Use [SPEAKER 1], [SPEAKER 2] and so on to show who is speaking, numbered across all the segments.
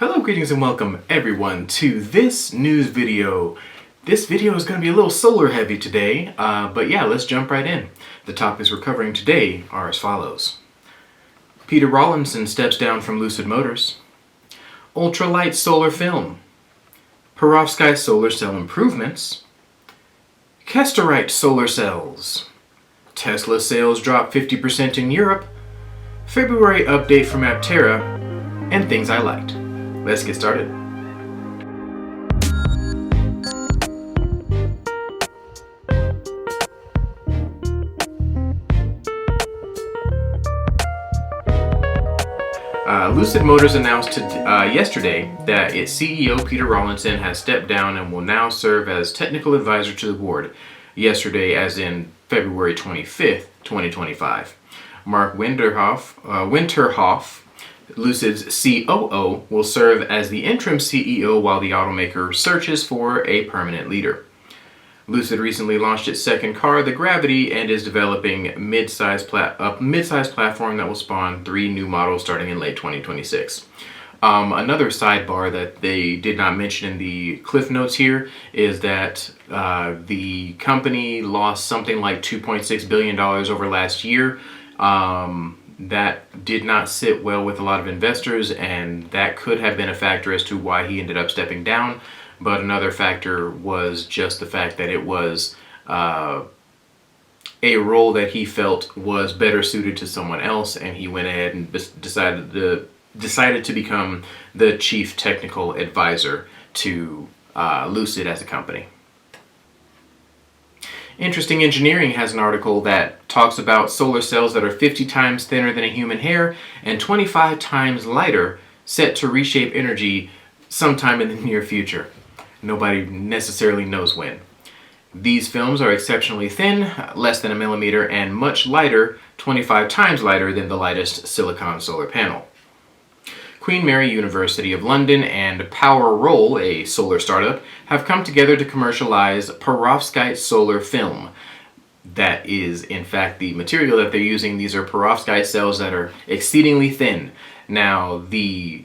[SPEAKER 1] Hello, greetings, and welcome everyone to this news video. This video is going to be a little solar heavy today, but yeah, let's jump right in. The topics we're covering today are as follows. Peter Rawlinson steps down from Lucid Motors. Ultralight solar film. Perovskite solar cell improvements. Kesterite solar cells. Tesla sales drop 50% in Europe. February update from Aptera, and things I liked. Let's get started. Lucid Motors announced yesterday that its CEO Peter Rawlinson has stepped down and will now serve as technical advisor to the board. Yesterday, as in February 25th, 2025. Mark Winterhoff, Lucid's COO, will serve as the interim CEO while the automaker searches for a permanent leader. Lucid recently launched its second car, the Gravity, and is developing a mid-size platform that will spawn 3 new models starting in late 2026. Another sidebar that they did not mention in the cliff notes here is that the company lost something like $2.6 billion over last year. That did not sit well with a lot of investors, and that could have been a factor as to why he ended up stepping down. But another factor was just the fact that it was a role that he felt was better suited to someone else, and he went ahead and decided to become the chief technical advisor to Lucid as a company. Interesting Engineering has an article that talks about solar cells that are 50 times thinner than a human hair and 25 times lighter, set to reshape energy sometime in the near future. Nobody necessarily knows when. These films are exceptionally thin, less than a millimeter, and much lighter, 25 times lighter than the lightest silicon solar panel. Queen Mary University of London and PowerRoll, a solar startup, have come together to commercialize Perovskite solar film. That is, in fact, the material that they're using. These are Perovskite cells that are exceedingly thin. Now, the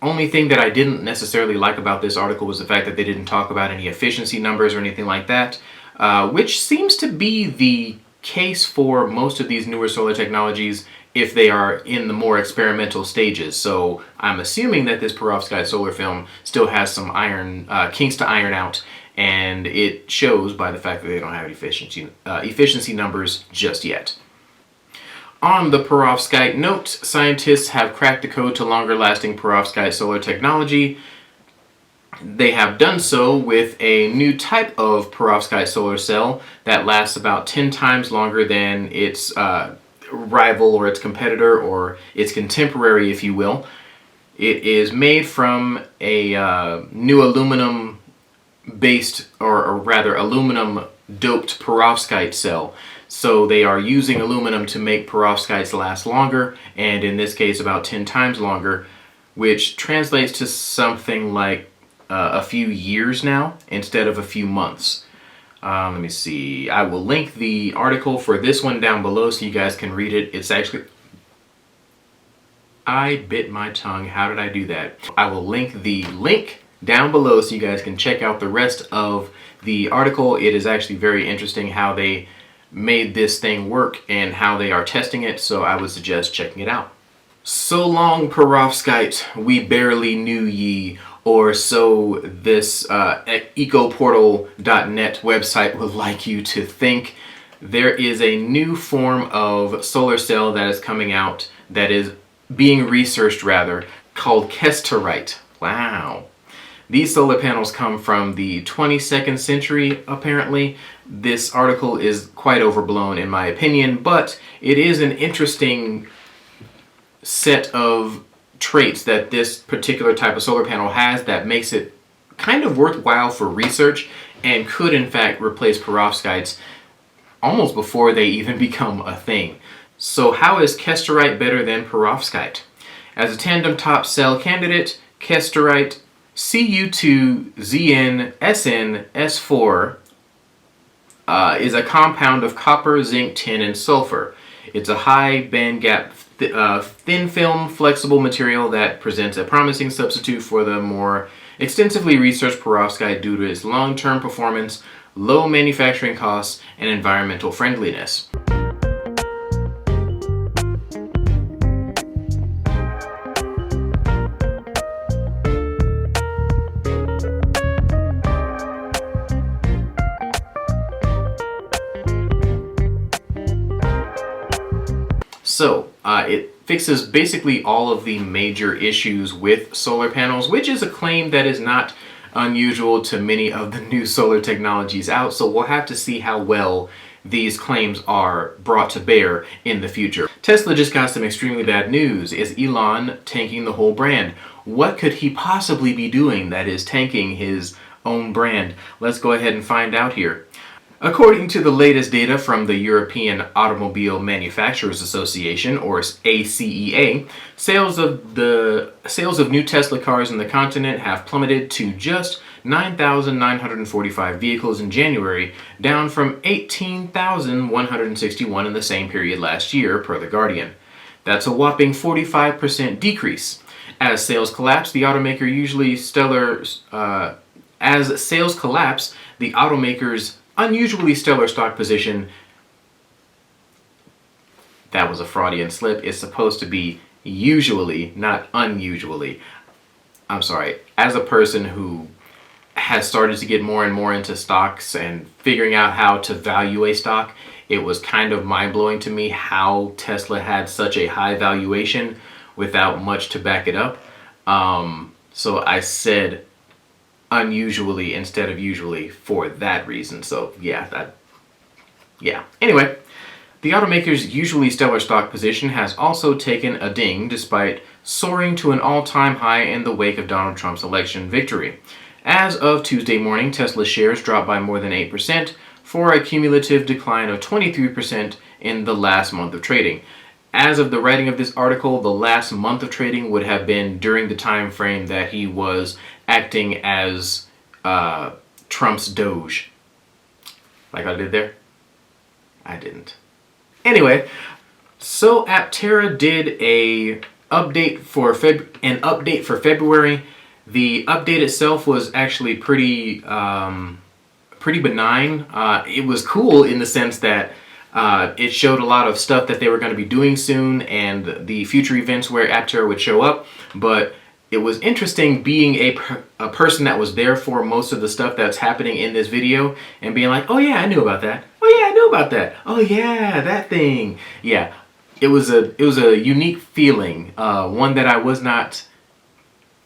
[SPEAKER 1] only thing that I didn't necessarily like about this article was the fact that they didn't talk about any efficiency numbers or anything like that, which seems to be the case for most of these newer solar technologies if they are in the more experimental stages. So I'm assuming that this Perovskite solar film still has some kinks to iron out, and it shows by the fact that they don't have efficiency numbers just yet. On the Perovskite note, scientists have cracked the code to longer-lasting Perovskite solar technology. They have done so with a new type of Perovskite solar cell that lasts about 10 times longer than its rival or its competitor or its contemporary, if you will. It is made from a new aluminum-based, or rather aluminum-doped Perovskite cell. So they are using aluminum to make perovskites last longer, and in this case about 10 times longer, which translates to something like a few years now instead of a few months. Let me see. I will link the article for this one down below so you guys can read it. It's actually... I bit my tongue. How did I do that? I will link the link down below so you guys can check out the rest of the article. It is actually very interesting how they made this thing work and how they are testing it, so I would suggest checking it out. So long, Perovskite, we barely knew ye, or so this ecoportal.net website would like you to think. There is a new form of solar cell that is coming out, that is being researched rather, called Kesterite. Wow. These solar panels come from the 22nd century, apparently. This article is quite overblown in my opinion, but it is an interesting set of traits that this particular type of solar panel has that makes it kind of worthwhile for research and could in fact replace perovskites almost before they even become a thing. So how is Kesterite better than perovskite? As a tandem top cell candidate, Kesterite Cu2ZnSnS4 is a compound of copper, zinc, tin, and sulfur. It's a high band gap thin film, flexible material that presents a promising substitute for the more extensively researched perovskite due to its long-term performance, low manufacturing costs, and environmental friendliness. So, it fixes basically all of the major issues with solar panels, which is a claim that is not unusual to many of the new solar technologies out. So we'll have to see how well these claims are brought to bear in the future. Tesla just got some extremely bad news. Is Elon tanking the whole brand? What could he possibly be doing that is tanking his own brand? Let's go ahead and find out here. According to the latest data from the European Automobile Manufacturers Association, or ACEA, sales of new Tesla cars in the continent have plummeted to just 9,945 vehicles in January, down from 18,161 in the same period last year, per The Guardian. That's a whopping 45% decrease. As sales collapse, the automaker's unusually stellar stock position. That was a Freudian slip. It's supposed to be usually, not unusually. I'm sorry. As a person who has started to get more and more into stocks and figuring out how to value a stock, it was kind of mind-blowing to me how Tesla had such a high valuation without much to back it up. So I said unusually instead of usually for that reason. So yeah. Anyway, the automaker's usually stellar stock position has also taken a ding despite soaring to an all-time high in the wake of Donald Trump's election victory. As of Tuesday morning, Tesla shares dropped by more than 8% for a cumulative decline of 23% in the last month of trading. As of the writing of this article, the last month of trading would have been during the time frame that he was acting as Trump's Doge. Like I did there? I didn't. Anyway, so Aptera did an update for February. The update itself was actually pretty benign. It was cool in the sense that it showed a lot of stuff that they were going to be doing soon and the future events where Aptera would show up, but it was interesting being a person that was there for most of the stuff that's happening in this video and being like, oh yeah, I knew about that. Oh yeah, I knew about that. Oh yeah, that thing. Yeah, it was a unique feeling, one that I was not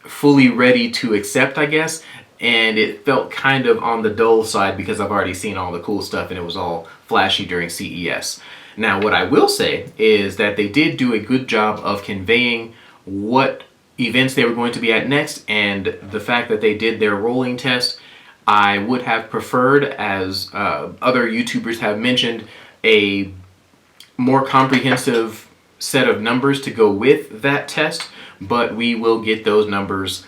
[SPEAKER 1] fully ready to accept, I guess, and it felt kind of on the dull side because I've already seen all the cool stuff and it was all flashy during CES. Now, what I will say is that they did do a good job of conveying what events they were going to be at next, and the fact that they did their rolling test, I would have preferred, as other YouTubers have mentioned, a more comprehensive set of numbers to go with that test, but we will get those numbers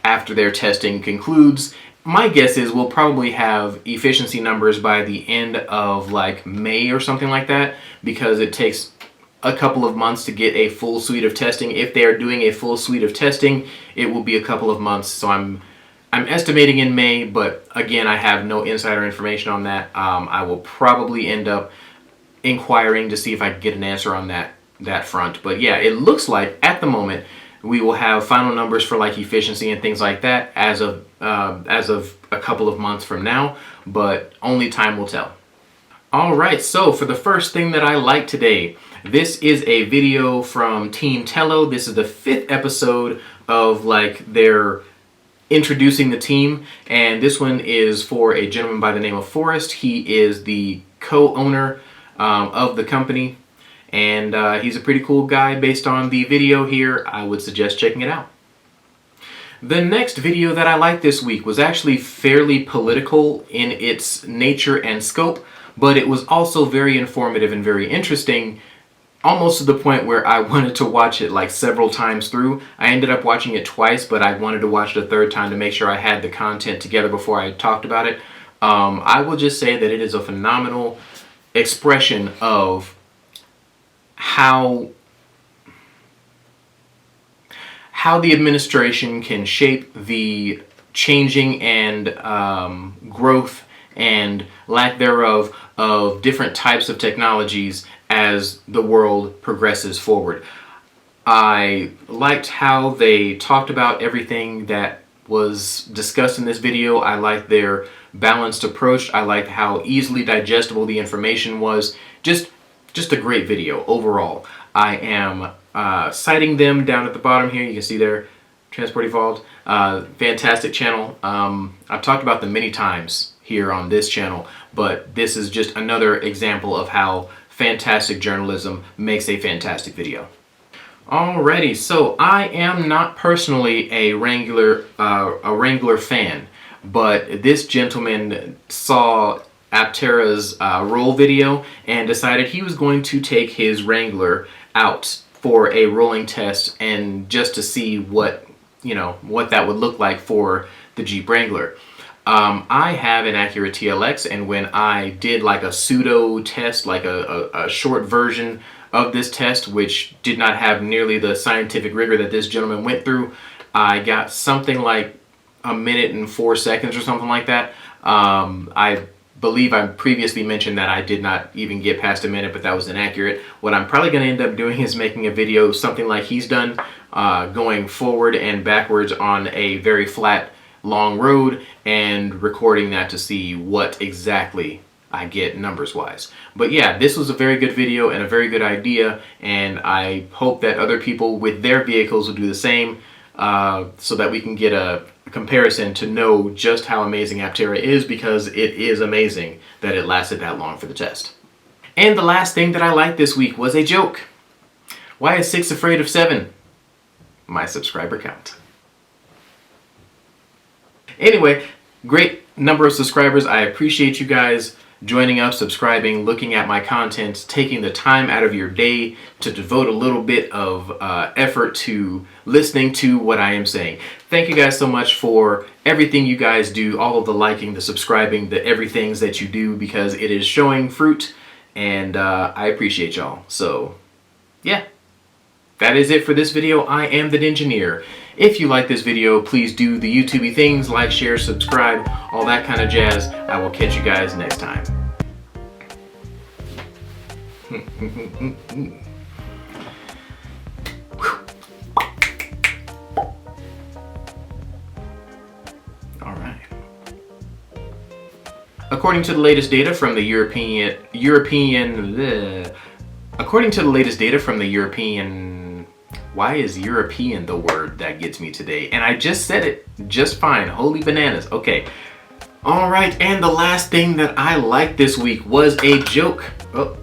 [SPEAKER 1] after their testing concludes. My guess is we'll probably have efficiency numbers by the end of like May or something like that, because it takes a couple of months to get a full suite of testing. If they are doing a full suite of testing, it will be a couple of months. So I'm estimating in May, but again, I have no insider information on that. I will probably end up inquiring to see if I can get an answer on that front. But yeah, it looks like at the moment we will have final numbers for like efficiency and things like that as of a couple of months from now, but only time will tell. All right, so for the first thing that I like today, this is a video from Team Tello. This is the 5th episode of like their introducing the team, and this one is for a gentleman by the name of Forrest. He is the co-owner of the company, and he's a pretty cool guy. Based on the video here, I would suggest checking it out. The next video that I liked this week was actually fairly political in its nature and scope, but it was also very informative and very interesting, almost to the point where I wanted to watch it like several times through. I ended up watching it twice, but I wanted to watch it a third time to make sure I had the content together before I talked about it. I will just say that it is a phenomenal expression of how how the administration can shape the changing and growth and lack thereof of different types of technologies as the world progresses forward. I liked how they talked about everything that was discussed in this video. I liked their balanced approach. I liked how easily digestible the information was. Just a great video overall. I am citing them down at the bottom here. You can see there, Transport Evolved. Fantastic channel. I've talked about them many times here on this channel, but this is just another example of how fantastic journalism makes a fantastic video. Alrighty, so I am not personally a Wrangler fan, but this gentleman saw Aptera's roll video and decided he was going to take his Wrangler out for a rolling test and just to see what that would look like for the Jeep Wrangler. I have an Acura TLX, and when I did like a pseudo test, like a short version of this test, which did not have nearly the scientific rigor that this gentleman went through, I got something like 1 minute and 4 seconds or something like that. I believe I previously mentioned that I did not even get past a minute, but that was inaccurate. What I'm probably going to end up doing is making a video something like he's done, going forward and backwards on a very flat, long road and recording that to see what exactly I get numbers wise. But yeah, this was a very good video and a very good idea, and I hope that other people with their vehicles will do the same, so that we can get a comparison to know just how amazing Aptera is, because it is amazing that it lasted that long for the test. And the last thing that I liked this week was a joke. Why is 6 afraid of 7? My subscriber count. Anyway, great number of subscribers. I appreciate you guys joining up, subscribing, looking at my content, taking the time out of your day to devote a little bit of effort to listening to what I am saying. Thank you guys so much for everything you guys do, all of the liking, the subscribing, the everythings that you do, because it is showing fruit, and I appreciate y'all. So yeah, that is it for this video. I am the Engineer. If you like this video, please do the YouTubey things, like, share, subscribe, all that kind of jazz. I will catch you guys next time. All right. According to the latest data from the European, why is European the word that gets me today? And I just said it just fine. Holy bananas. Okay. All right. And the last thing that I liked this week was a joke. Oh.